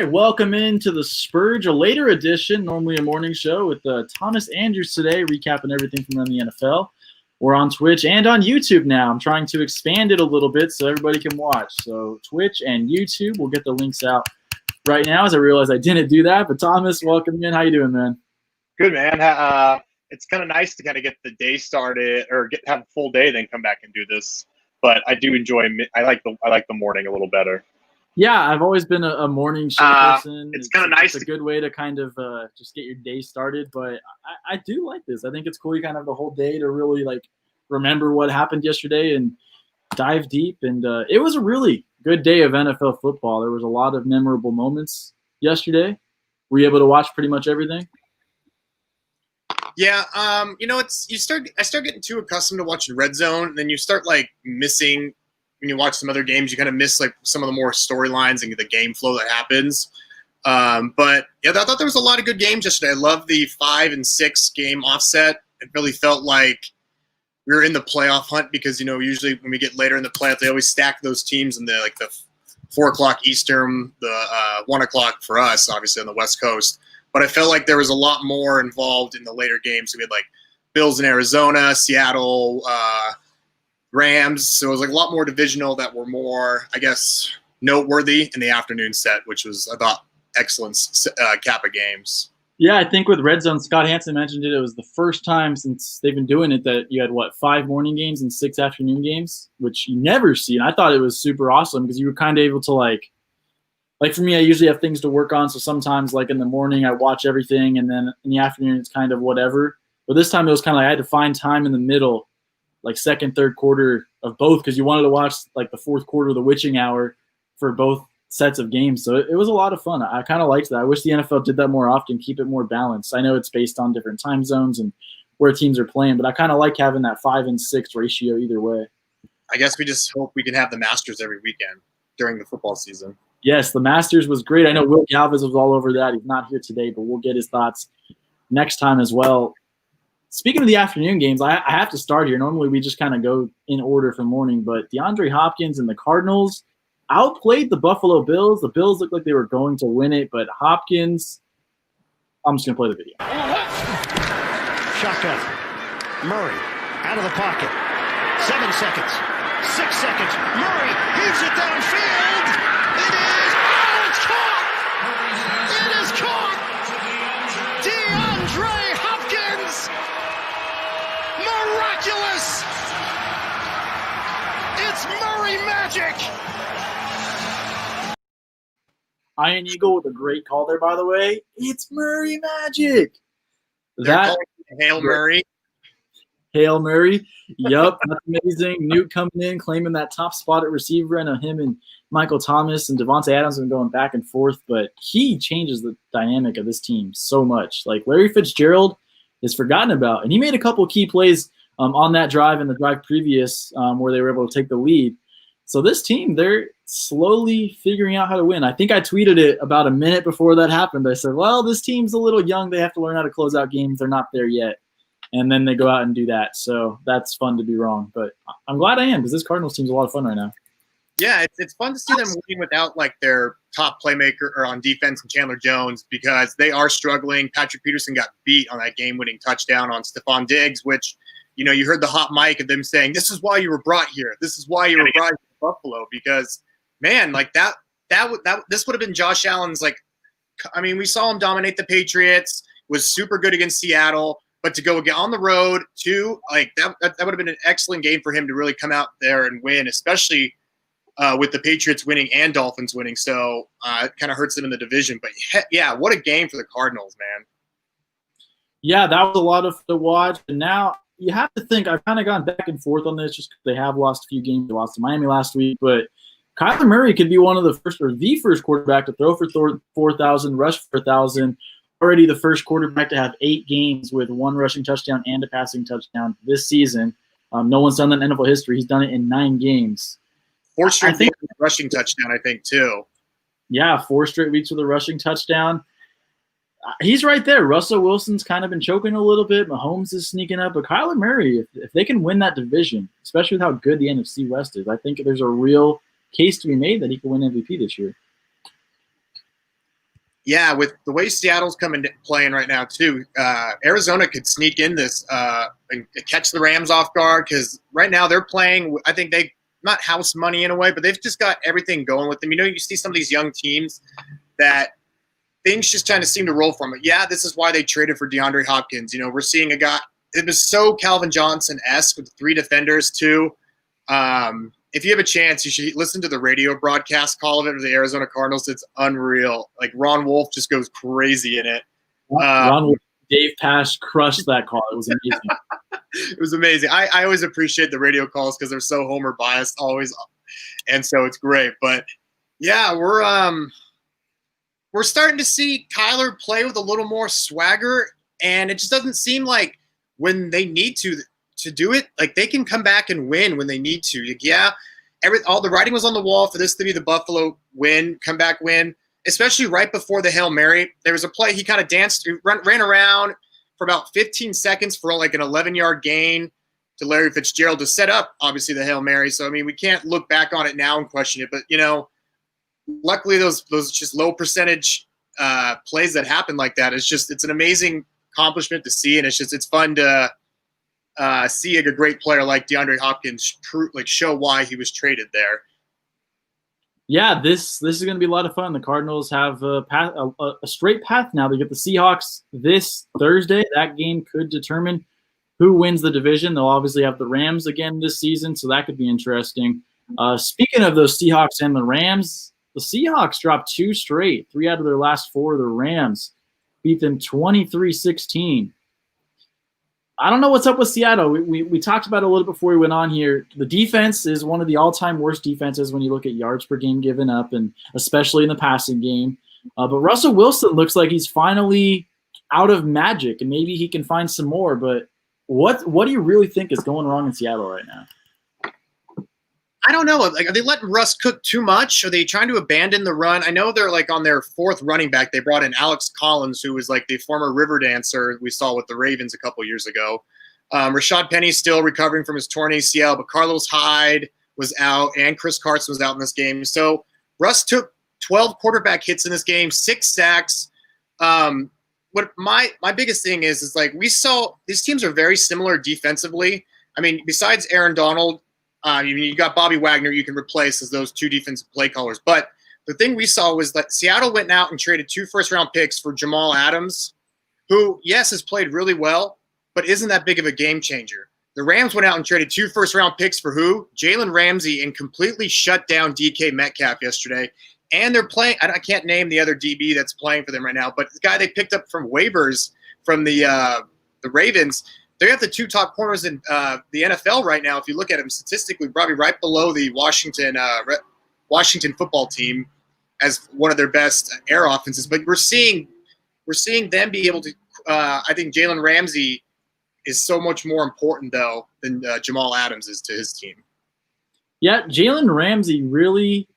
right, welcome into the Spurge, a later edition, normally a morning show with Thomas Andrews today, recapping everything from around the NFL. We're on Twitch and on YouTube now. I'm trying to expand it a little bit so everybody can watch. So Twitch and YouTube, we'll get the links out right now as I realize I didn't do that. But Thomas, welcome in. How you doing, man? Good, man. It's kind of nice to kind of get the day started or have a full day, then come back and do this. But I do enjoy. I like the morning a little better. Yeah, I've always been a morning show person. It's kind of nice. It's a good way to kind of just get your day started. But I do like this. I think it's cool. You kind of have the whole day to really remember what happened yesterday and dive deep. And it was a really good day of NFL football. There was a lot of memorable moments yesterday. Were you able to watch pretty much everything? Yeah, I start getting too accustomed to watching Red Zone, and then you start missing. When you watch some other games, you kind of miss some of the more storylines and the game flow that happens. But yeah, I thought there was a lot of good games yesterday. I love the 5 and 6 game offset. It really felt like we were in the playoff hunt because usually when we get later in the playoffs, they always stack those teams in the 4 o'clock Eastern, the 1 o'clock for us, obviously on the West Coast. But I felt like there was a lot more involved in the later games. So we had Bills in Arizona, Seattle. Rams, so it was a lot more divisional that were more, I guess, noteworthy in the afternoon set, which was, I thought, excellent cap of games. Yeah, I think with Red Zone, Scott Hansen mentioned it was the first time since they've been doing it that you had, 5 morning games and 6 afternoon games, which you never see. And I thought it was super awesome because you were kind of able to, for me, I usually have things to work on. So sometimes, in the morning, I watch everything, and then in the afternoon, it's kind of whatever. But this time, it was kind of I had to find time in the middle, second, third quarter of both, because you wanted to watch the fourth quarter of the witching hour for both sets of games. So it was a lot of fun. I kind of liked that. I wish the NFL did that more often, keep it more balanced. I know it's based on different time zones and where teams are playing, but I kind of like having that 5 and 6 ratio either way. I guess we just hope we can have the Masters every weekend during the football season. Yes, the Masters was great. I know Will Galvez was all over that. He's not here today, but we'll get his thoughts next time as well. Speaking of the afternoon games, I have to start here. Normally we just kind of go in order from morning, but DeAndre Hopkins and the Cardinals outplayed the Buffalo Bills. The Bills looked like they were going to win it, but Hopkins – I'm just going to play the video. Shotgun. Murray out of the pocket. 7 seconds. 6 seconds. Murray heaves it downfield. It is – oh, it's caught! It is caught! DeAndre Hopkins! Miraculous! It's Murray magic! Iron Eagle with a great call there, by the way. It's Murray magic. Hail Murray. Hail Murray. Yup, that's amazing. Newt coming in, claiming that top spot at receiver. I know him and Michael Thomas and Devontae Adams have been going back and forth, but he changes the dynamic of this team so much. Larry Fitzgerald is forgotten about, and he made a couple of key plays on that drive and the drive previous where they were able to take the lead. So this team, they're slowly figuring out how to win. I think I tweeted it about a minute before that happened. I said, well, this team's a little young. They have to learn how to close out games. They're not there yet. And then they go out and do that. So that's fun to be wrong. But I'm glad I am because this Cardinals team's a lot of fun right now. Yeah, it's fun to see them winning without their top playmaker or on defense and Chandler Jones because they are struggling. Patrick Peterson got beat on that game-winning touchdown on Stephon Diggs, which, you heard the hot mic of them saying, this is why you were brought here. This is why you were brought to Buffalo because, man, this would have been Josh Allen's, we saw him dominate the Patriots, was super good against Seattle, but to go get on the road too, that would have been an excellent game for him to really come out there and win, especially with the Patriots winning and Dolphins winning. So it kind of hurts them in the division. But yeah, what a game for the Cardinals, man. Yeah, that was a lot of fun to watch. And now you have to think, I've kind of gone back and forth on this just because they have lost a few games. They lost to Miami last week. But Kyler Murray could be one of the first quarterback to throw for 4,000, rush for 1,000. Already the first quarterback to have 8 games with 1 rushing touchdown and a passing touchdown this season. No one's done that in NFL history. He's done it in 9 games. 4 straight weeks with a rushing touchdown, I think, too. Yeah, 4 straight weeks with a rushing touchdown. He's right there. Russell Wilson's kind of been choking a little bit. Mahomes is sneaking up. But Kyler Murray, if they can win that division, especially with how good the NFC West is, I think there's a real case to be made that he could win MVP this year. Yeah, with the way Seattle's playing right now too, Arizona could sneak in this and catch the Rams off guard because right now they're playing. I think they not house money in a way, but they've just got everything going with them. You know, you see some of these young teams that things just kind of seem to roll from it. Yeah, this is why they traded for DeAndre Hopkins. You know, we're seeing a guy. It was so Calvin Johnson-esque with 3 defenders too. If you have a chance, you should listen to the radio broadcast call of it of the Arizona Cardinals. It's unreal. Like Ron Wolf just goes crazy in it. Ron Wolf, Dave Pasch crushed that call. It was amazing. It was amazing. I always appreciate the radio calls because they're so homer biased always, and so it's great. But yeah, we're starting to see Kyler play with a little more swagger, and it just doesn't seem like when they need to do it, like they can come back and win when they need to. Like, yeah, all the writing was on the wall for this to be the Buffalo comeback win, especially right before the Hail Mary. There was a play, he kind of ran around for about 15 seconds for like an 11-yard gain to Larry Fitzgerald to set up, obviously, the Hail Mary. So, I mean, we can't look back on it now and question it. But, you know, luckily those just low percentage plays that happen like that, it's an amazing accomplishment to see. And it's fun to see a great player like DeAndre Hopkins show why he was traded there. Yeah, this is going to be a lot of fun. The Cardinals have a straight path now. They get the Seahawks this Thursday. That game could determine who wins the division. They'll obviously have the Rams again this season, so that could be interesting. Speaking of those Seahawks and the Rams, the Seahawks dropped 2 straight. 3 out of their last 4. The Rams beat them 23-16. I don't know what's up with Seattle. We talked about it a little before we went on here. The defense is one of the all-time worst defenses when you look at yards per game given up, and especially in the passing game. But Russell Wilson looks like he's finally out of magic, and maybe he can find some more. But what do you really think is going wrong in Seattle right now? I don't know. Like, are they letting Russ cook too much? Are they trying to abandon the run? I know they're like on their 4th running back. They brought in Alex Collins, who was like the former river dancer we saw with the Ravens a couple years ago. Rashad Penny's still recovering from his torn ACL, but Carlos Hyde was out and Chris Carson was out in this game. So Russ took 12 quarterback hits in this game, 6 sacks. What my biggest thing is like we saw these teams are very similar defensively. I mean, besides Aaron Donald, you got Bobby Wagner you can replace as those 2 defensive play callers. But the thing we saw was that Seattle went out and traded 2 first-round picks for Jamal Adams, who, yes, has played really well, but isn't that big of a game changer. The Rams went out and traded 2 first-round picks for who? Jalen Ramsey, and completely shut down DK Metcalf yesterday. And they're playing – I can't name the other DB that's playing for them right now, but the guy they picked up from waivers from the Ravens – they have the 2 top corners in the NFL right now. If you look at them statistically, probably right below the Washington football team as one of their best air offenses. But we're seeing them be able to. I think Jalen Ramsey is so much more important though than Jamal Adams is to his team. Yeah, Jalen Ramsey really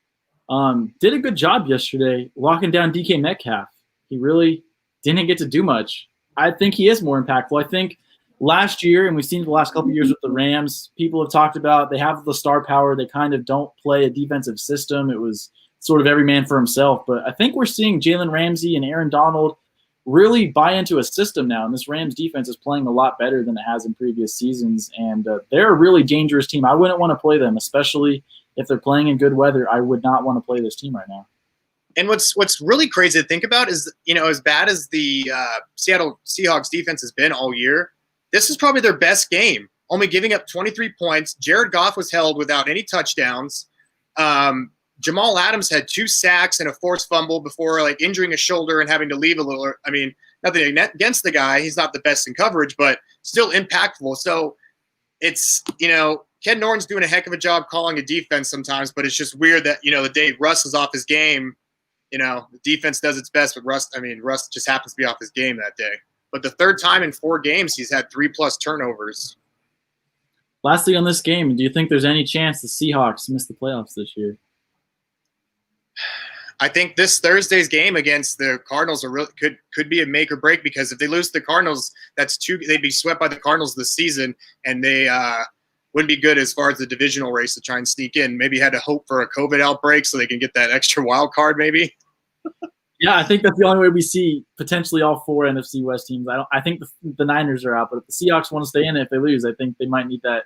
did a good job yesterday locking down DK Metcalf. He really didn't get to do much. I think he is more impactful. I think last year, and we've seen it the last couple of years with the Rams, people have talked about they have the star power. They kind of don't play a defensive system. It was sort of every man for himself. But I think we're seeing Jalen Ramsey and Aaron Donald really buy into a system now. And this Rams defense is playing a lot better than it has in previous seasons. And they're a really dangerous team. I wouldn't want to play them, especially if they're playing in good weather. I would not want to play this team right now. And what's really crazy to think about is, you know, as bad as the Seattle Seahawks defense has been all year, this is probably their best game, only giving up 23 points. Jared Goff was held without any touchdowns. Jamal Adams had 2 sacks and a forced fumble before like injuring a shoulder and having to leave a little. I mean, nothing against the guy. He's not the best in coverage, but still impactful. So it's, you know, Ken Norton's doing a heck of a job calling a defense sometimes, but it's just weird that, you know, the day Russ is off his game, you know, the defense does its best, but Russ just happens to be off his game that day. But the 3rd time in 4 games, he's had 3+ turnovers. Lastly on this game, do you think there's any chance the Seahawks miss the playoffs this year? I think this Thursday's game against the Cardinals could be a make or break, because if they lose to the Cardinals, they'd be swept by the Cardinals this season, and they wouldn't be good as far as the divisional race to try and sneak in. Maybe had to hope for a COVID outbreak so they can get that extra wild card maybe. Yeah, I think that's the only way we see potentially all 4 NFC West teams. I think the Niners are out, but if the Seahawks want to stay in, if they lose, I think they might need that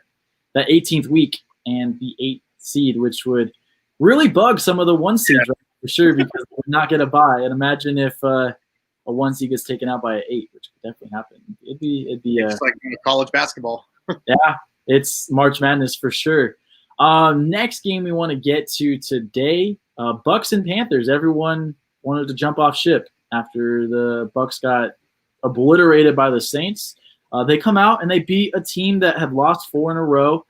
18th week and the 8th seed, which would really bug some of the 1 seeds, right, for sure, because they would not get a bye. And imagine if a 1 seed gets taken out by an 8, which could definitely happen. It'd be It's like college basketball. Yeah, it's March Madness for sure. Next game we want to get to today, Bucks and Panthers. Everyone wanted to jump off ship after the Bucks got obliterated by the Saints. They come out and they beat a team that had lost 4 in a row.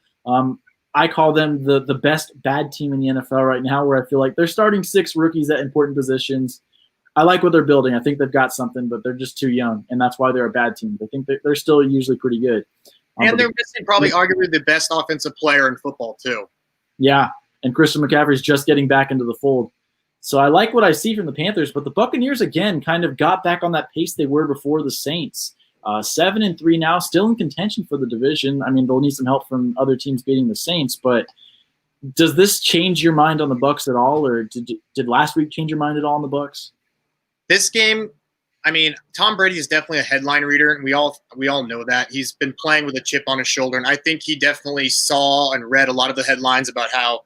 I call them the best bad team in the NFL right now, where I feel like they're starting 6 rookies at important positions. I like what they're building. I think they've got something, but they're just too young, and that's why they're a bad team. I think they're still usually pretty good. And they're missing probably arguably the best offensive player in football too. Yeah, and Christian McCaffrey's just getting back into the fold. So I like what I see from the Panthers, but the Buccaneers, again, kind of got back on that pace they were before the Saints. 7-3 now, still in contention for the division. I mean, they'll need some help from other teams beating the Saints, but does this change your mind on the Bucs at all, or did last week change your mind at all on the Bucs? This game, I mean, Tom Brady is definitely a headline reader, and we all know that. He's been playing with a chip on his shoulder, and I think he definitely saw and read a lot of the headlines about how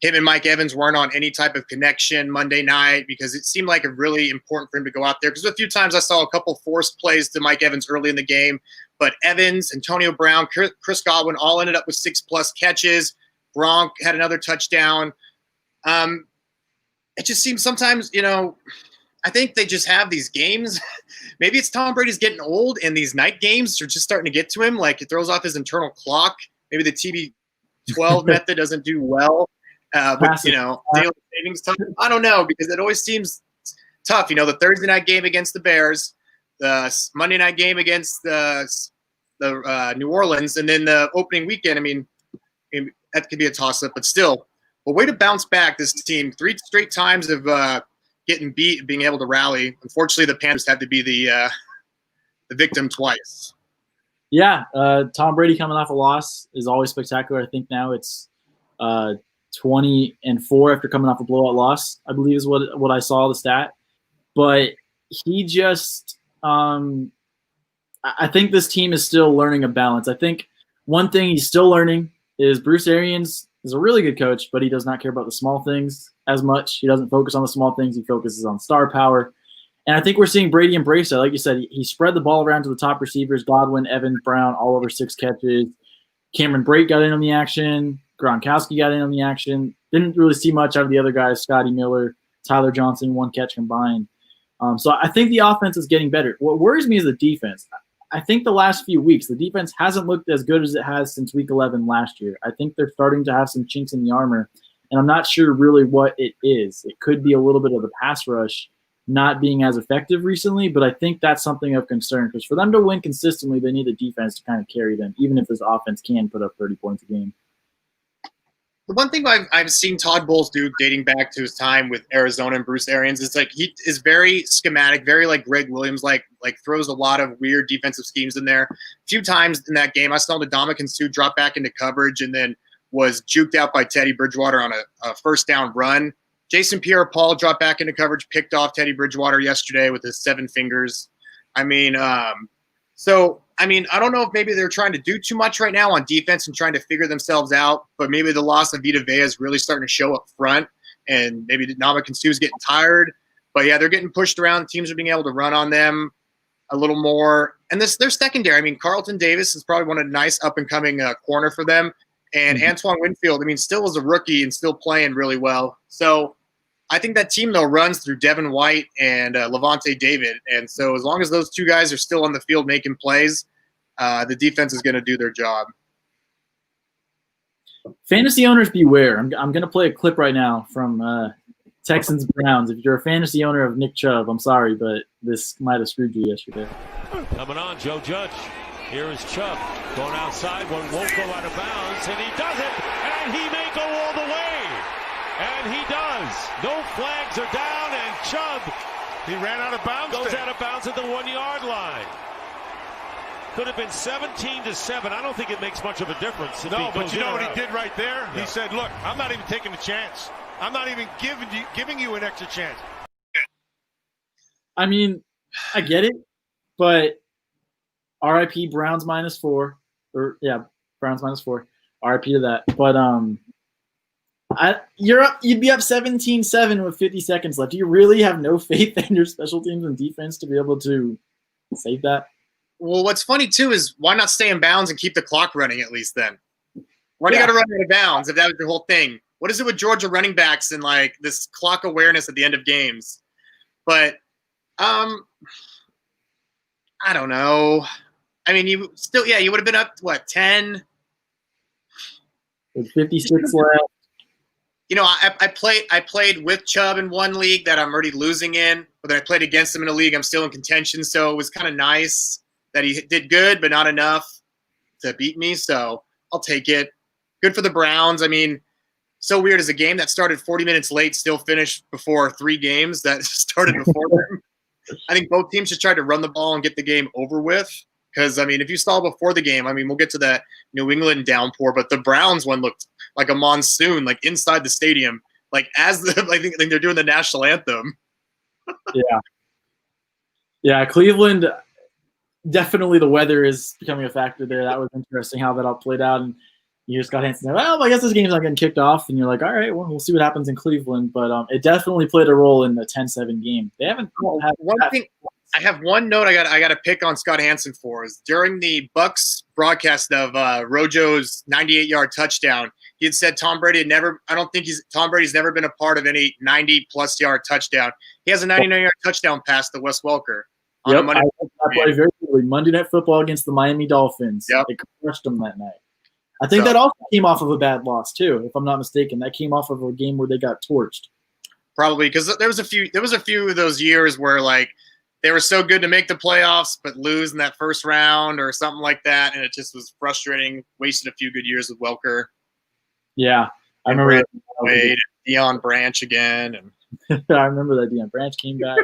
him and Mike Evans weren't on any type of connection Monday night, because it seemed like really important for him to go out there. Because a few times I saw a couple forced plays to Mike Evans early in the game, but Evans, Antonio Brown, Chris Godwin all ended up with 6+ catches. Gronk had another touchdown. It just seems sometimes, I think they just have these games. Maybe it's Tom Brady's getting old, and these night games are just starting to get to him. Like, it throws off his internal clock. Maybe the TB12 method doesn't do well. But, daily savings time. I don't know, because it always seems tough. The Thursday night game against the Bears, the Monday night game against the New Orleans, and then the opening weekend. I mean, that could be a toss-up, but still. Well, way to bounce back, this team. 3 straight times of getting beat, being able to rally. Unfortunately, the Panthers had to be the victim twice. Yeah, Tom Brady coming off a loss is always spectacular. I think now it's 20-4 after coming off a blowout loss, I believe is what I saw the stat. But he just I think this team is still learning a balance. I think one thing he's still learning is Bruce Arians is a really good coach, but he does not care about the small things as much. He doesn't focus on the small things. He focuses on star power. And I think we're seeing Brady embrace that. Like you said, he spread the ball around to the top receivers, Godwin, Evans, Brown, all over 6 catches. Cameron Brate got in on the action. Gronkowski got in on the action. Didn't really see much out of the other guys, Scotty Miller, Tyler Johnson, 1 catch combined. So I think the offense is getting better. What worries me is the defense. I think the last few weeks, the defense hasn't looked as good as it has since Week 11 last year. I think they're starting to have some chinks in the armor, and I'm not sure really what it is. It could be a little bit of the pass rush not being as effective recently, but I think that's something of concern, because for them to win consistently, they need a defense to kind of carry them, even if this offense can put up 30 points a game. The one thing I've seen Todd Bowles do dating back to his time with Arizona and Bruce Arians is like he is very schematic, very like Greg Williams, like throws a lot of weird defensive schemes in there. A few times in that game, I saw Ndamukong Suh drop back into coverage and then was juked out by Teddy Bridgewater on a first down run. Jason Pierre-Paul dropped back into coverage, picked off Teddy Bridgewater yesterday with his 7 fingers. I don't know if maybe they're trying to do too much right now on defense and trying to figure themselves out, but maybe the loss of Vita Vea is really starting to show up front, and maybe Ndamukong Suh is getting tired. But, yeah, they're getting pushed around. Teams are being able to run on them a little more. And their secondary, I mean, Carlton Davis is probably one of the nice up-and-coming corner for them. And Antoine Winfield, I mean, still is a rookie and still playing really well. So I think that team, though, runs through Devin White and Levante David. And so as long as those 2 guys are still on the field making plays, the defense is going to do their job. Fantasy owners beware. I'm going to play a clip right now from Texans Browns. If you're a fantasy owner of Nick Chubb, I'm sorry, but this might have screwed you yesterday. Coming on, Joe Judge. Here is Chubb going outside. One won't go out of bounds, and he does it, and he may go all the way. And he does. No flags are down, and Chubb, He ran out of bounds. goes out of bounds at the 1-yard line. Could have been 17-7. I don't think it makes much of a difference. No, but you know what he did right there? Yeah. He said, look, I'm not even taking a chance. I'm not even giving you an extra chance. I mean, I get it, but RIP Browns -4, or yeah, Browns -4. RIP to that. But you'd be up 17-7 with 50 seconds left. Do you really have no faith in your special teams and defense to be able to save that? Well, what's funny too is why not stay in bounds and keep the clock running at least then? Why do you got to run out of bounds if that was your whole thing? What is it with Georgia running backs and like this clock awareness at the end of games? But I don't know. I mean, you would have been up what 10 with 56 left. You know, I played with Chubb in one league that I'm already losing in, but then I played against him in a league I'm still in contention. So it was kind of nice that he did good, but not enough to beat me. So I'll take it. Good for the Browns. I mean, so weird as a game that started 40 minutes late still finished before 3 games that started before them. I think both teams just tried to run the ball and get the game over with. Because, I mean, if you stall before the game, I mean, we'll get to that New England downpour, but the Browns one looked like a monsoon, like inside the stadium, like as I think they're doing the national anthem. Yeah, Cleveland, definitely the weather is becoming a factor there. That was interesting how that all played out. And you just got Hanson, well, I guess this game's not getting kicked off. And you're like, all right, well, we'll see what happens in Cleveland. But it definitely played a role in the 10-7 game. They haven't had one thing. I have one note I got to pick on Scott Hanson for is during the Bucs broadcast of Rojo's 98-yard touchdown, he had said Tom Brady's never been a part of any 90-plus yard touchdown. He has a 99-yard touchdown pass to Wes Welker. Yep, I played very quickly. Monday Night Football against the Miami Dolphins. Yep. They crushed them that night. I think that also came off of a bad loss too, if I'm not mistaken. That came off of a game where they got torched. Probably because there was a few of those years where like they were so good to make the playoffs but lose in that first round or something like that, and it just was frustrating. Wasted a few good years with Welker. Yeah, I remember Wade, Deion Branch again, and I remember that Deion Branch came back.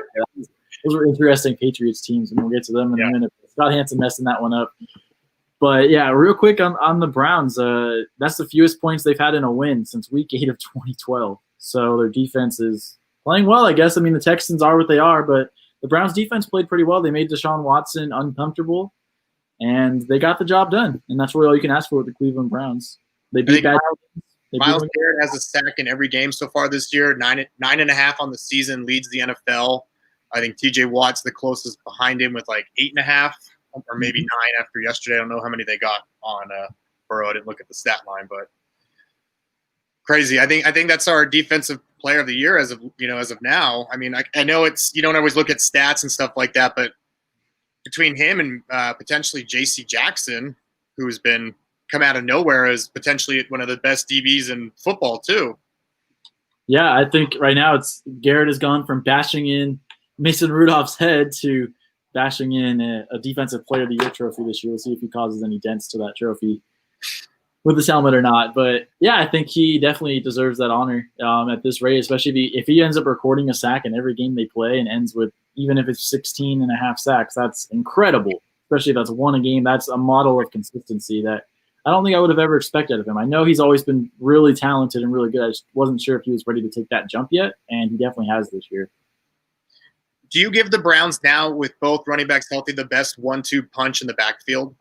Those were interesting Patriots teams, and we'll get to them in a minute. Scott Hanson messing that one up. But, yeah, real quick on the Browns, that's the fewest points they've had in a win since Week 8 of 2012. So their defense is playing well, I guess. I mean, the Texans are what they are, but the Browns' defense played pretty well. They made Deshaun Watson uncomfortable, and they got the job done. And that's really all you can ask for with the Cleveland Browns. They beat bad teams. Miles Garrett has a sack in every game so far this year. 9.5 on the season, leads the NFL. I think TJ Watt's the closest behind him with like 8.5 or maybe 9 after yesterday. I don't know how many they got on Burrow. I didn't look at the stat line, but crazy. I think that's our defensive player of the year as of now. I mean, I know you don't always look at stats and stuff like that, but between him and potentially J.C. Jackson, who has been come out of nowhere as potentially one of the best DBs in football too. Yeah, I think right now Garrett has gone from bashing in Mason Rudolph's head to bashing in a Defensive Player of the Year trophy this year. We'll see if he causes any dents to that trophy with his helmet or not. But, yeah, I think he definitely deserves that honor at this rate, especially if he ends up recording a sack in every game they play and ends with, even if it's 16.5 sacks, that's incredible, especially if that's one a game. That's a model of consistency that I don't think I would have ever expected of him. I know he's always been really talented and really good. I just wasn't sure if he was ready to take that jump yet, and he definitely has this year. Do you give the Browns now, with both running backs healthy, the best 1-2 punch in the backfield?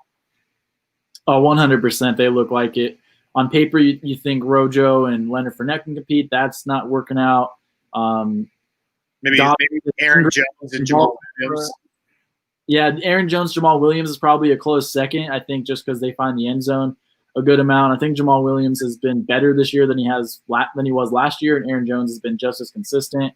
100%. They look like it. On paper, you think Rojo and Leonard Fournette can compete. That's not working out. Maybe Aaron Jones and Jamal Williams. Yeah, Aaron Jones, Jamal Williams is probably a close second, I think, just because they find the end zone a good amount. I think Jamal Williams has been better this year than he was last year, and Aaron Jones has been just as consistent.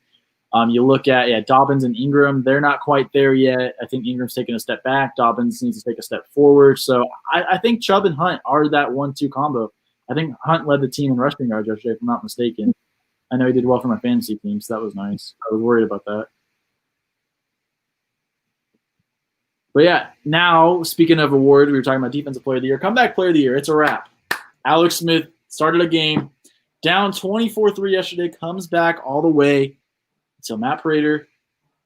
You look at Dobbins and Ingram, they're not quite there yet. I think Ingram's taking a step back. Dobbins needs to take a step forward. So I think Chubb and Hunt are that 1-2 combo. I think Hunt led the team in rushing yards yesterday, if I'm not mistaken. I know he did well for my fantasy team, so that was nice. I was worried about that. But, yeah, now, speaking of awards, we were talking about Defensive Player of the Year. Comeback Player of the Year, it's a wrap. Alex Smith started a game, down 24-3 yesterday, comes back all the way. So Matt Prater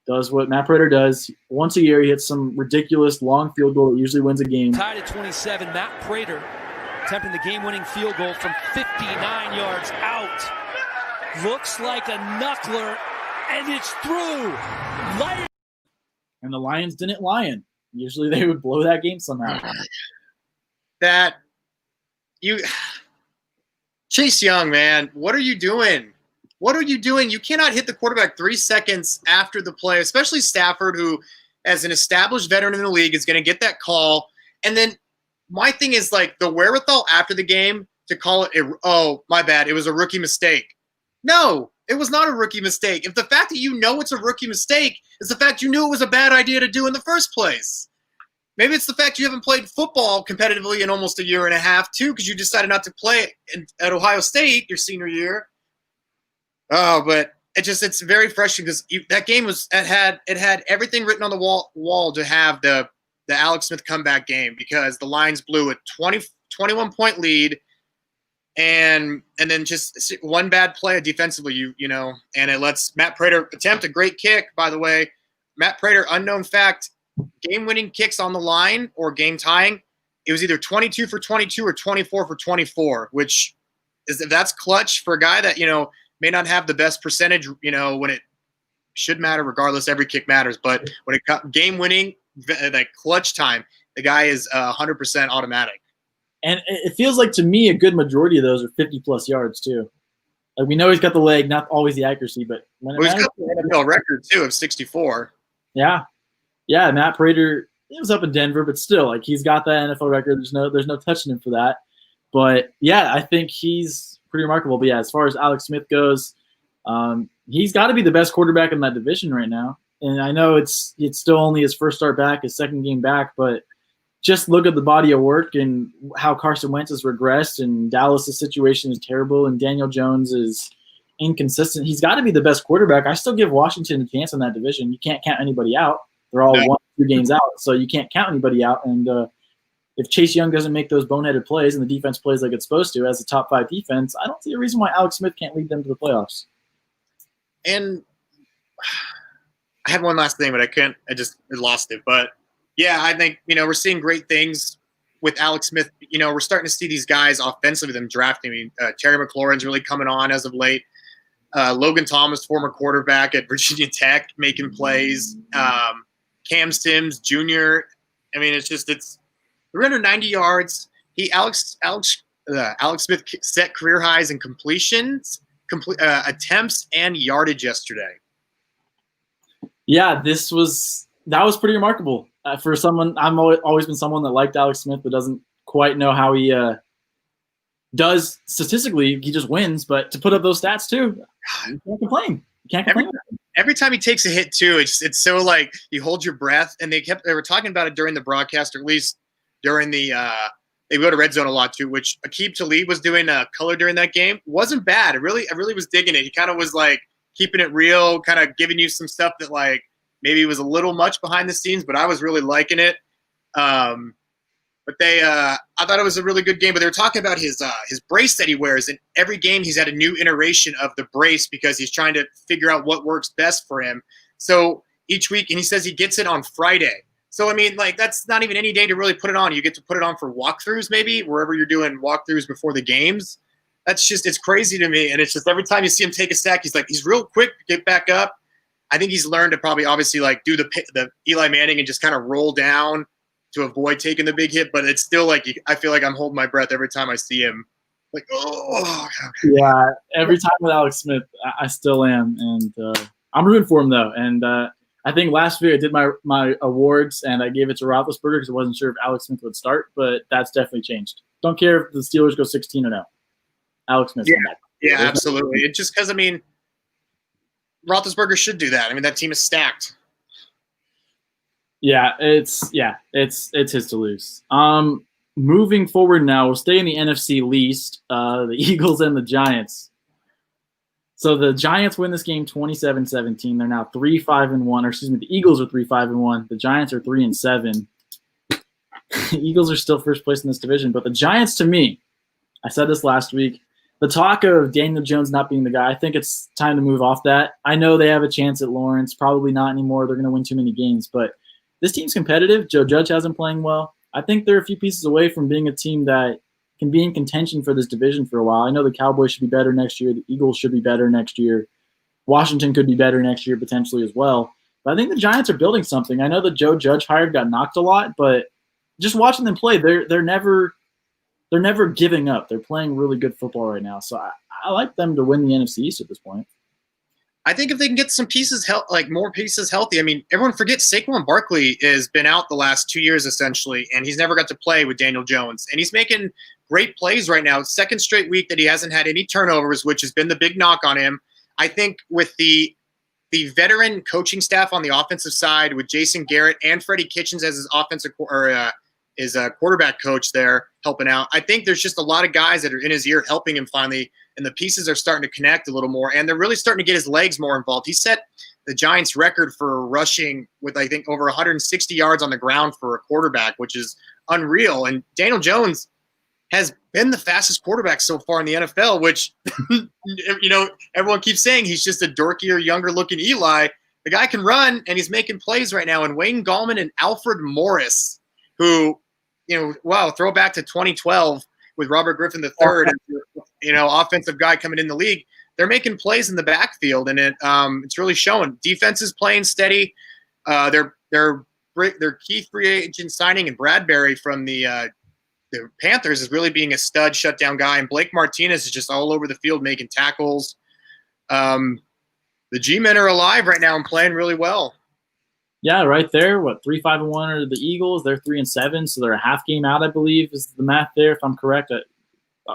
does what Matt Prater does. Once a year, he hits some ridiculous long field goal that usually wins a game. Tied at 27, Matt Prater attempting the game-winning field goal from 59 yards out. Looks like a knuckler, and it's through. And the Lions didn't lion. Usually they would blow that game somehow. Chase Young, man, what are you doing? What are you doing? You cannot hit the quarterback 3 seconds after the play, especially Stafford, who, as an established veteran in the league, is going to get that call. And then my thing is like the wherewithal after the game to call it, oh, my bad, it was a rookie mistake. No, it was not a rookie mistake. If the fact that you know it's a rookie mistake is the fact you knew it was a bad idea to do in the first place. Maybe it's the fact you haven't played football competitively in almost a year and a half, too, because you decided not to play at Ohio State your senior year. Oh, but it's very frustrating because that game had everything written on the wall to have the Alex Smith comeback game, because the Lions blew a 21-point lead, and then just one bad play defensively, and it lets Matt Prater attempt a great kick. By the way, Matt Prater, unknown fact, game-winning kicks on the line or game tying, it was either 22 for 22 or 24 for 24, which that's clutch for a guy that may not have the best percentage, when it should matter. Regardless, every kick matters, but when it comes game-winning, that clutch time, the guy is 100% automatic. And it feels like, to me, a good majority of those are 50-plus yards, too. Like, we know he's got the leg, not always the accuracy, but when he's got the NFL record, too, of 64. Yeah. Yeah, Matt Prater, it was up in Denver, but still, like, he's got that NFL record. There's no touching him for that. But, yeah, I think he's pretty remarkable. But, yeah, as far as Alex Smith goes, he's got to be the best quarterback in that division right now. And I know it's still only his first start back, his second game back, but just look at the body of work and how Carson Wentz has regressed, and Dallas' situation is terrible, and Daniel Jones is inconsistent. He's got to be the best quarterback. I still give Washington a chance in that division. You can't count anybody out. They're all 1-2 games out, so you can't count anybody out. And if Chase Young doesn't make those boneheaded plays and the defense plays like it's supposed to as a top 5 defense, I don't see a reason why Alex Smith can't lead them to the playoffs. And I had one last thing, but I just lost it. But yeah, I think, we're seeing great things with Alex Smith. We're starting to see these guys offensively, them drafting. Terry McLaurin's really coming on as of late. Logan Thomas, former quarterback at Virginia Tech, making plays. Cam Sims Jr. I mean, it's 390 yards. Alex Smith set career highs in completions, attempts, and yardage yesterday. Yeah, that was pretty remarkable for someone. I've always been someone that liked Alex Smith, but doesn't quite know how he does statistically. He just wins, but to put up those stats too, you can't complain. Every time he takes a hit too, it's so like you hold your breath. And they were talking about it during the broadcast, or at least during the they go to Red Zone a lot too, which Aqib Talib was doing color during that game. Wasn't bad. I really was digging it. He kind of was like keeping it real, kind of giving you some stuff that like maybe was a little much behind the scenes, but I was really liking it. But I thought it was a really good game. But they were talking about his brace that he wears. In every game, he's had a new iteration of the brace because he's trying to figure out what works best for him. So each week, and he says he gets it on Friday. So, I mean, like, that's not even any day to really put it on. You get to put it on for walkthroughs, maybe, wherever you're doing walkthroughs before the games. It's crazy to me. And it's just every time you see him take a sack, he's real quick to get back up. I think he's learned to probably obviously like do the Eli Manning and just kind of roll down to avoid taking the big hit. But it's still like I feel like I'm holding my breath every time I see him. Like, oh. Yeah, every time with Alex Smith, I still am. And I'm rooting for him, though. And I think last year I did my awards, and I gave it to Roethlisberger because I wasn't sure if Alex Smith would start. But that's definitely changed. Don't care if the Steelers go 16-0. Alex Smith. Yeah, absolutely. It's just because, I mean, Roethlisberger should do that. I mean, that team is stacked. Yeah, it's his to lose. Moving forward now, we'll stay in the NFC least, the Eagles and the Giants. So the Giants win this game 27-17. They're now 3-5-1. Or excuse me, the Eagles are 3-5-1. The Giants are 3-7. The Eagles are still first place in this division, but the Giants, to me, I said this last week, the talk of Daniel Jones not being the guy, I think it's time to move off that. I know they have a chance at Lawrence, probably not anymore. They're going to win too many games, but this team's competitive. Joe Judge hasn't playing well. I think they're a few pieces away from being a team that can be in contention for this division for a while. I know the Cowboys should be better next year. The Eagles should be better next year. Washington could be better next year potentially as well. But I think the Giants are building something. I know the Joe Judge hired got knocked a lot, but just watching them play, they're never giving up. They're playing really good football right now. So I like them to win the NFC East at this point. I think if they can get some pieces, more pieces healthy. I mean, everyone forgets Saquon Barkley has been out the last 2 years essentially, and he's never got to play with Daniel Jones. And he's making great plays right now. Second straight week that he hasn't had any turnovers, which has been the big knock on him. I think with the veteran coaching staff on the offensive side, with Jason Garrett and Freddie Kitchens as his his quarterback coach there helping out, I think there's just a lot of guys that are in his ear helping him finally, and the pieces are starting to connect a little more, and they're really starting to get his legs more involved. He set the Giants record for rushing with, I think, over 160 yards on the ground for a quarterback, which is unreal. And Daniel Jones has been the fastest quarterback so far in the NFL, which, everyone keeps saying he's just a dorkier, younger-looking Eli. The guy can run, and he's making plays right now. And Wayne Gallman and Alfred Morris, who, throw back to 2012 with Robert Griffin III, offensive guy coming in the league. They're making plays in the backfield, and it's really showing. Defense is playing steady. Their key free agent signing in Bradbury from the Panthers is really being a stud shutdown guy, and Blake Martinez is just all over the field making tackles. The G-men are alive right now and playing really well. Yeah, right there. 3-5-1 are the Eagles. They're 3-7, so they're a half game out, I believe, is the math there, if I'm correct.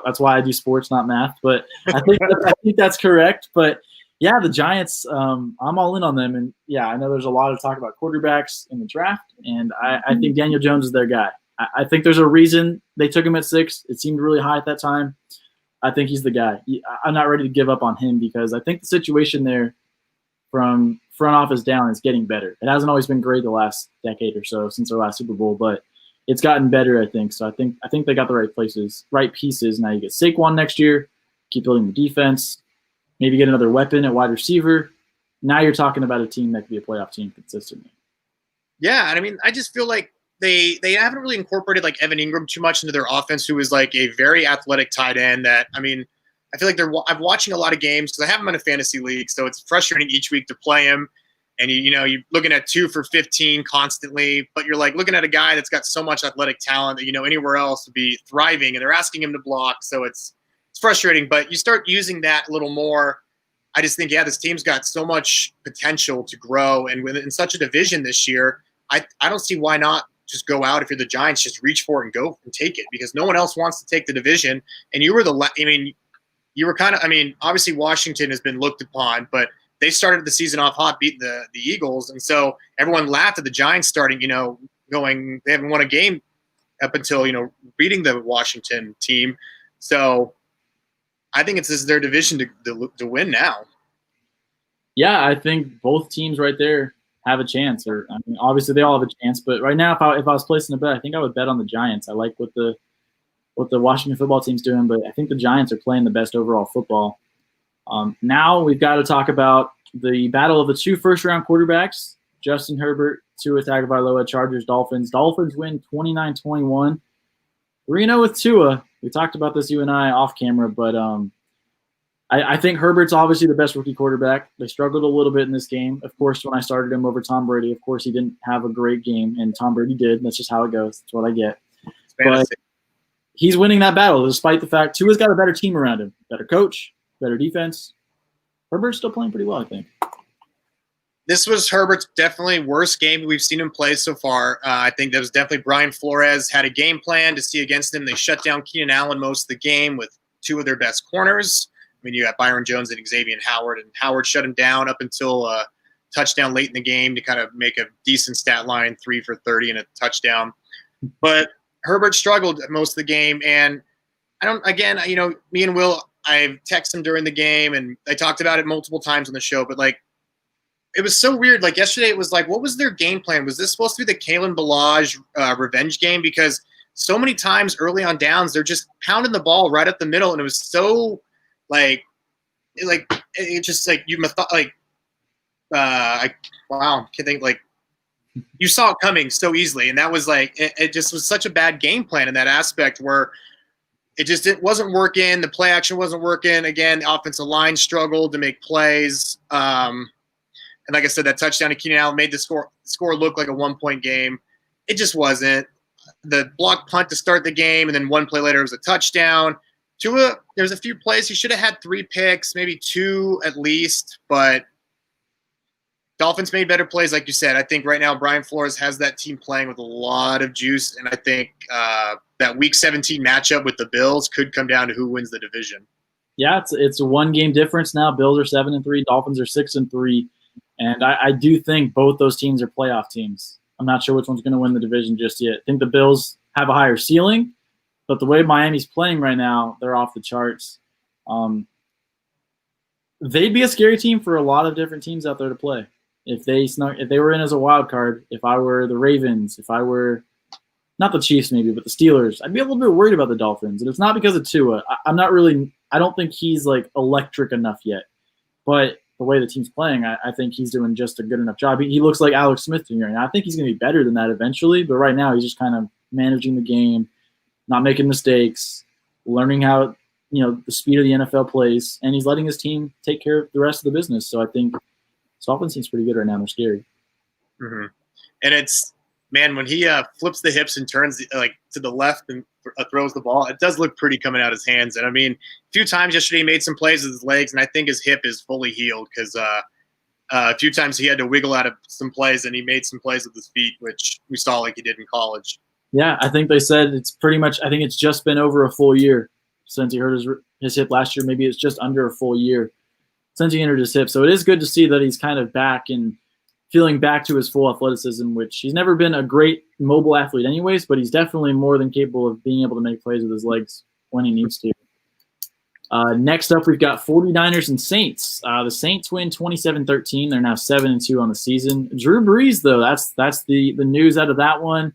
That's why I do sports, not math. But I think that's correct. But yeah, the Giants, I'm all in on them. And yeah, I know there's a lot of talk about quarterbacks in the draft, and I think Daniel Jones is their guy. I think there's a reason they took him at 6. It seemed really high at that time. I think he's the guy. I'm not ready to give up on him because I think the situation there from front office down is getting better. It hasn't always been great the last decade or so since their last Super Bowl, but it's gotten better, I think. So I think they got the right pieces. Now you get Saquon next year, keep building the defense, maybe get another weapon at wide receiver. Now you're talking about a team that could be a playoff team consistently. Yeah, and I mean, I just feel like they haven't really incorporated like Evan Ingram too much into their offense, who is like a very athletic tight end that, I mean, I feel like I'm watching a lot of games because I have him in a fantasy league, so it's frustrating each week to play him. And you're looking at 2 for 15 constantly, but you're like looking at a guy that's got so much athletic talent that anywhere else would be thriving, and they're asking him to block, so it's frustrating. But you start using that a little more. I just think, this team's got so much potential to grow, and in such a division this year, I don't see why not just go out if you're the Giants, just reach for it and go and take it, because no one else wants to take the division, and you were you were kind of, obviously Washington has been looked upon, but they started the season off hot, beating the Eagles. And so everyone laughed at the Giants starting, going, they haven't won a game up until, beating the Washington team. So I think this is their division to win now. Yeah, I think both teams right there have a chance. Obviously they all have a chance, but right now, if I was placing a bet, I think I would bet on the Giants. I like what the Washington football team's doing, but I think the Giants are playing the best overall football. Now we've got to talk about the battle of the 2 first-round quarterbacks, Justin Herbert, Tua Tagovailoa, Chargers, Dolphins. Dolphins win 29-21. 3-0 with Tua. We talked about this, you and I, off camera, but I think Herbert's obviously the best rookie quarterback. They struggled a little bit in this game. Of course, when I started him over Tom Brady, of course he didn't have a great game, and Tom Brady did. That's just how it goes. That's what I get. But he's winning that battle despite the fact Tua's got a better team around him, better coach, better defense. Herbert's still playing pretty well, I think. This was Herbert's definitely worst game we've seen him play so far. I think that was definitely Brian Flores had a game plan to see against him. They shut down Keenan Allen most of the game with 2 of their best corners. You got Byron Jones and Xavier Howard, and Howard shut him down up until a touchdown late in the game to kind of make a decent stat line, 3 for 30 and a touchdown. But Herbert struggled most of the game, and me and Will, I texted him during the game, and I talked about it multiple times on the show, but it was so weird. Like yesterday, it was like, what was their game plan? Was this supposed to be the Kalen Ballage revenge game? Because so many times early on downs, they're just pounding the ball right up the middle, and it was so I can't think, you saw it coming so easily, and that was it just was such a bad game plan in that aspect where it wasn't working. The play action wasn't working. Again, the offensive line struggled to make plays. And like I said, that touchdown to Keenan Allen made the score look like a 1-point game. It just wasn't. The block punt to start the game, and then one play later it was a touchdown. Tua, there's a few plays. He should have had 3 picks, maybe 2 at least, but Dolphins made better plays, like you said. I think right now Brian Flores has that team playing with a lot of juice, and I think that Week 17 matchup with the Bills could come down to who wins the division. Yeah, it's a 1-game difference now. Bills are 7-3, Dolphins are 6-3, and I do think both those teams are playoff teams. I'm not sure which one's going to win the division just yet. I think the Bills have a higher ceiling, but the way Miami's playing right now, they're off the charts. They'd be a scary team for a lot of different teams out there to play. If they were in as a wild card, if I were the Ravens, if I were not the Chiefs maybe, but the Steelers, I'd be a little bit worried about the Dolphins. And it's not because of Tua. I don't think he's like electric enough yet. But the way the team's playing, I think he's doing just a good enough job. He looks like Alex Smith to me right now. I think he's going to be better than that eventually, but right now he's just kind of managing the game, not making mistakes, learning how the speed of the NFL plays, and he's letting his team take care of the rest of the business. So I think this offense seems pretty good right now. They're scary. Mm-hmm. And it's, man, when he flips the hips and turns to the left and throws the ball, it does look pretty coming out his hands. And I mean, a few times yesterday he made some plays with his legs, and I think his hip is fully healed because a few times he had to wiggle out of some plays, and he made some plays with his feet, which we saw like he did in college. Yeah, I think they said it's pretty much. I think it's just been over a full year since he hurt his hip last year. Maybe it's just under a full year since he injured his hip. So it is good to see that he's kind of back and feeling back to his full athleticism, which he's never been a great mobile athlete anyways, but he's definitely more than capable of being able to make plays with his legs when he needs to. Next up, we've got 49ers and Saints. The Saints win 27-13. They're now 7-2 on the season. Drew Brees, though, that's the news out of that one.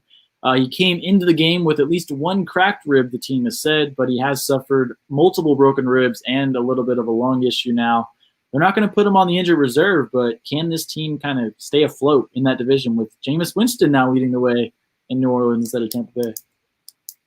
He came into the game with at least one cracked rib, the team has said, but he has suffered multiple broken ribs and a little bit of a lung issue now. They're not going to put him on the injured reserve, but can this team kind of stay afloat in that division with Jameis Winston now leading the way in New Orleans instead of Tampa Bay?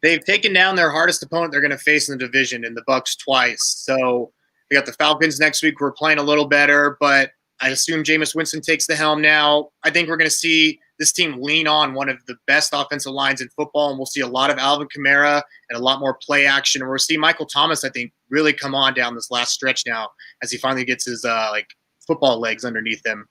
They've taken down their hardest opponent they're going to face in the division in the Bucs twice. So we got the Falcons next week. We're playing a little better, but I assume Jameis Winston takes the helm now. I think we're going to see this team lean on one of the best offensive lines in football, and we'll see a lot of Alvin Kamara and a lot more play action. And we'll see Michael Thomas, I think, really come on down this last stretch now as he finally gets his football legs underneath him.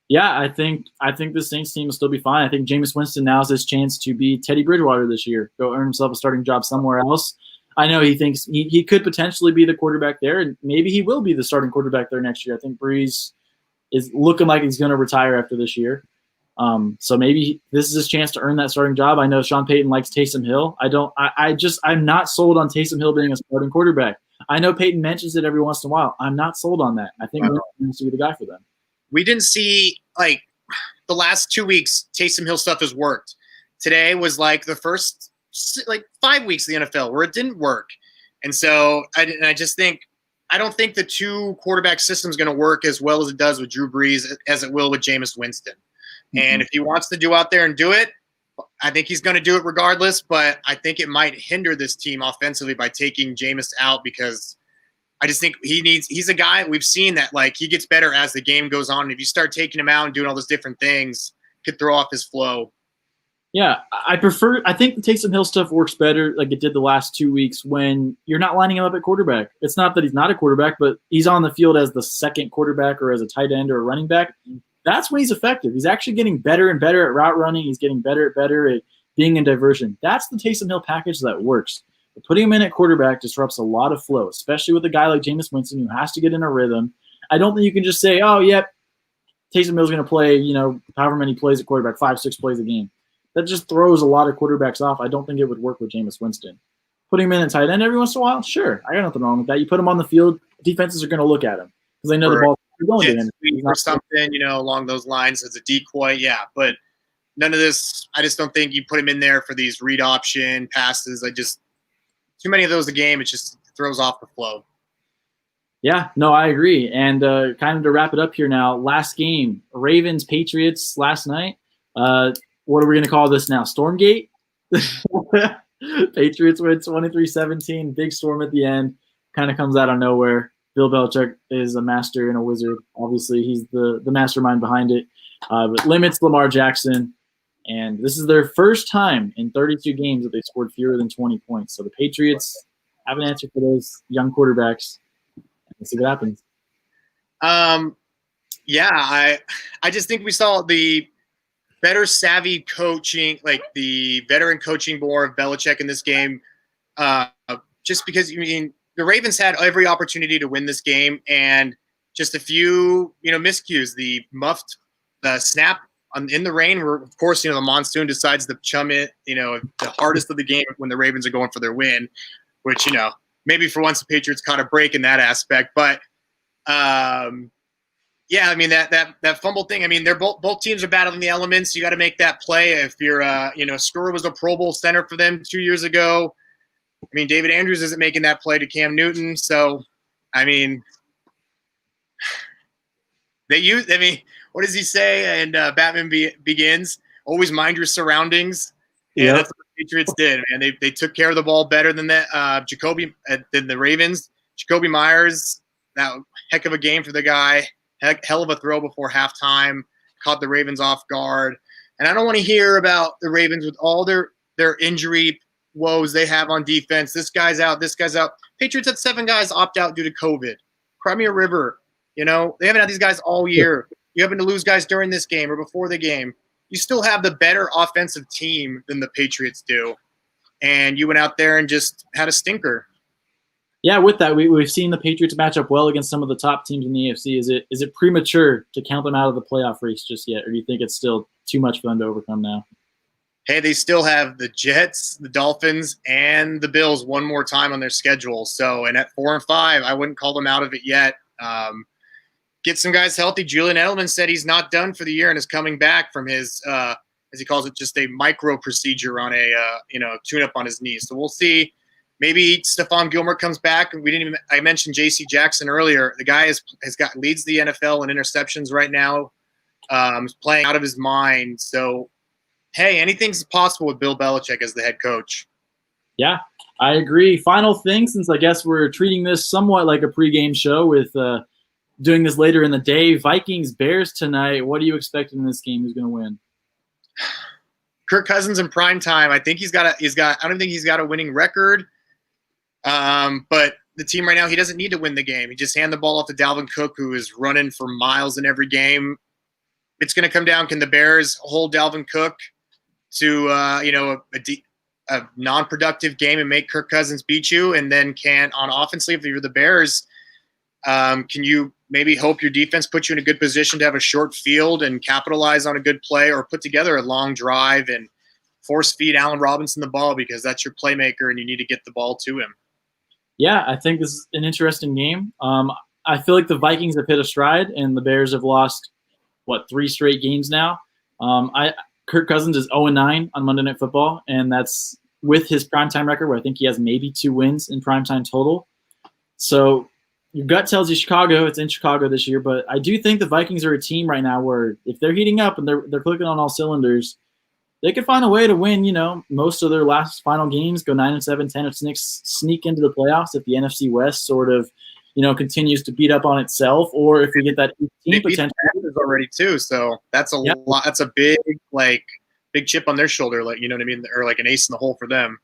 Yeah, I think the Saints team will still be fine. I think Jameis Winston now has his chance to be Teddy Bridgewater this year, go earn himself a starting job somewhere else. I know he thinks he could potentially be the quarterback there, and maybe he will be the starting quarterback there next year. I think Brees is looking like he's going to retire after this year. So maybe this is his chance to earn that starting job. I know Sean Payton likes Taysom Hill. I'm not sold on Taysom Hill being a starting quarterback. I know Payton mentions it every once in a while. I'm not sold on that. I think he needs to be the guy for them. We didn't see, the last 2 weeks, Taysom Hill stuff has worked. Today was the first 5 weeks of the NFL where it didn't work. And so I just think, I don't think the 2 quarterback system is going to work as well as it does with Drew Brees as it will with Jameis Winston. Mm-hmm. And if he wants to do out there and do it, I think he's going to do it regardless, but I think it might hinder this team offensively by taking Jameis out because I just think he's a guy we've seen that he gets better as the game goes on. And if you start taking him out and doing all those different things, it could throw off his flow. Yeah, I think the Taysom Hill stuff works better like it did the last 2 weeks when you're not lining him up at quarterback. It's not that he's not a quarterback, but he's on the field as the second quarterback or as a tight end or a running back. That's when he's effective. He's actually getting better and better at route running. He's getting better at being in diversion. That's the Taysom Hill package that works. But putting him in at quarterback disrupts a lot of flow, especially with a guy like Jameis Winston who has to get in a rhythm. I don't think you can just say, oh, yep, Taysom Hill's going to play, however many plays at quarterback, 5-6 plays a game. That just throws a lot of quarterbacks off. I don't think it would work with Jameis Winston. Putting him in at tight end every once in a while, sure. I got nothing wrong with that. You put him on the field, defenses are going to look at him because they know the ball is going to him. Or something, along those lines as a decoy, yeah. But none of this, I just don't think you put him in there for these read option passes. Too many of those a game, it just throws off the flow. Yeah, no, I agree. And kind of to wrap it up here now, last game, Ravens-Patriots last night. What are we going to call this now? Stormgate? Patriots win 23-17. Big storm at the end. Kind of comes out of nowhere. Bill Belichick is a master and a wizard. Obviously, he's the mastermind behind it. But limits Lamar Jackson. And this is their first time in 32 games that they scored fewer than 20 points. So the Patriots have an answer for those young quarterbacks. Let's see what happens. Yeah, I just think we saw the better savvy coaching, like the veteran coaching more of Belichick in this game. Just because, the Ravens had every opportunity to win this game, and just a few, miscues. The muffed snap in the rain, where of course, the monsoon decides to chum it, the hardest of the game when the Ravens are going for their win, which, maybe for once the Patriots caught a break in that aspect. But yeah, that fumble thing, they're both teams are battling the elements. You got to make that play. If you're, Skura was a Pro Bowl center for them 2 years ago. David Andrews isn't making that play to Cam Newton. So, what does he say? And Batman Begins, always mind your surroundings. Yeah, that's what the Patriots did, man. They took care of the ball better than that. Than the Ravens. Jacoby Myers, that heck of a game for the guy. Hell of a throw before halftime. Caught the Ravens off guard. And I don't want to hear about the Ravens with all their injury woes they have on defense. This guy's out. This guy's out. Patriots had 7 guys opt out due to COVID. Crimea River. They haven't had these guys all year. You happen to lose guys during this game or before the game. You still have the better offensive team than the Patriots do. And you went out there and just had a stinker. Yeah, with that, we've seen the Patriots match up well against some of the top teams in the AFC. Is it premature to count them out of the playoff race just yet, or do you think it's still too much for them to overcome now? Hey, they still have the Jets, the Dolphins, and the Bills one more time on their schedule. So, and at 4-5, I wouldn't call them out of it yet. Get some guys healthy. Julian Edelman said he's not done for the year and is coming back from his, as he calls it, just a micro procedure on a, tune-up on his knee. So we'll see. Maybe Stephon Gilmore comes back. I mentioned J.C. Jackson earlier. The guy leads the NFL in interceptions right now. He's playing out of his mind. So, hey, anything's possible with Bill Belichick as the head coach. Yeah, I agree. Final thing, since I guess we're treating this somewhat like a pregame show with doing this later in the day. Vikings-Bears tonight. What do you expect in this game? Who's going to win? Kirk Cousins in prime time. I think I don't think he's got a winning record. But the team right now, he doesn't need to win the game. He just hand the ball off to Dalvin Cook, who is running for miles in every game. It's going to come down, can the Bears hold Dalvin Cook to a non-productive game and make Kirk Cousins beat you? And then on offensively, if you're the Bears, can you maybe hope your defense puts you in a good position to have a short field and capitalize on a good play, or put together a long drive and force feed Allen Robinson the ball, because that's your playmaker and you need to get the ball to him? Yeah, I think this is an interesting game. I feel like the Vikings have hit a stride and the Bears have lost, 3 straight games now. Kirk Cousins is 0-9 on Monday Night Football, and that's with his primetime record, where I think he has maybe 2 wins in primetime total. So your gut tells you Chicago. It's in Chicago this year, but I do think the Vikings are a team right now where if they're heating up and they're clicking on all cylinders, they could find a way to win, most of their last final games, go 9-7, 10-6, sneak into the playoffs if the NFC West sort of, continues to beat up on itself, or if we get that 18 potential already too. So that's a lot. That's a big chip on their shoulder, or like an ace in the hole for them.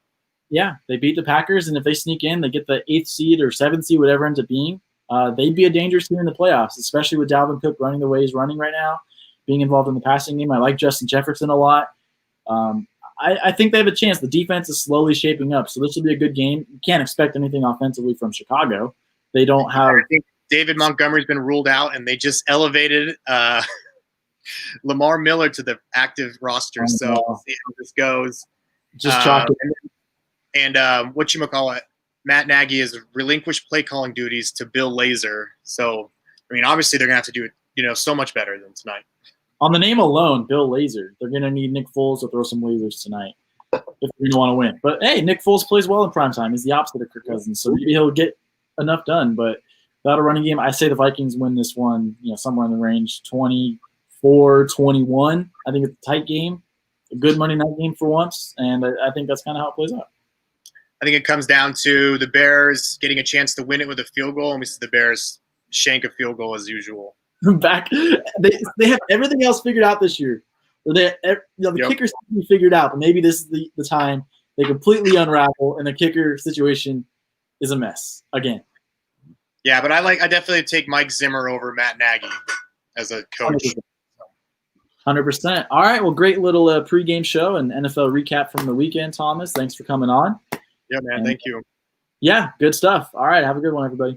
Yeah, they beat the Packers, and if they sneak in, they get the 8th seed or 7th seed, whatever it ends up being. They'd be a dangerous team in the playoffs, especially with Dalvin Cook running the way he's running right now, being involved in the passing game. I like Justin Jefferson a lot. I think they have a chance. The defense is slowly shaping up, so this will be a good game. You can't expect anything offensively from Chicago. They don't have. I think David Montgomery's been ruled out, and they just elevated Lamar Miller to the active roster. So we'll see how this goes. Just chalk it. And Matt Nagy has relinquished play calling duties to Bill Lazor. So obviously they're gonna have to do it, so much better than tonight. On the name alone, Bill Lazor, they're going to need Nick Foles to throw some lasers tonight if they want to win. But, hey, Nick Foles plays well in primetime. He's the opposite of Kirk Cousins, so maybe he'll get enough done. But without a running game, I say the Vikings win this one, somewhere in the range 24-21. I think it's a tight game, a good Monday night game for once, and I think that's kind of how it plays out. I think it comes down to the Bears getting a chance to win it with a field goal, and we see the Bears shank a field goal as usual. Back, they have everything else figured out this year. The kicker seems to be figured out, but maybe this is the time they completely unravel, and the kicker situation is a mess again. Yeah, but I definitely take Mike Zimmer over Matt Nagy as a coach. 100%. All right, well, great little pregame show and NFL recap from the weekend, Thomas. Thanks for coming on. Yeah, man, thank you. Yeah, good stuff. All right, have a good one, everybody.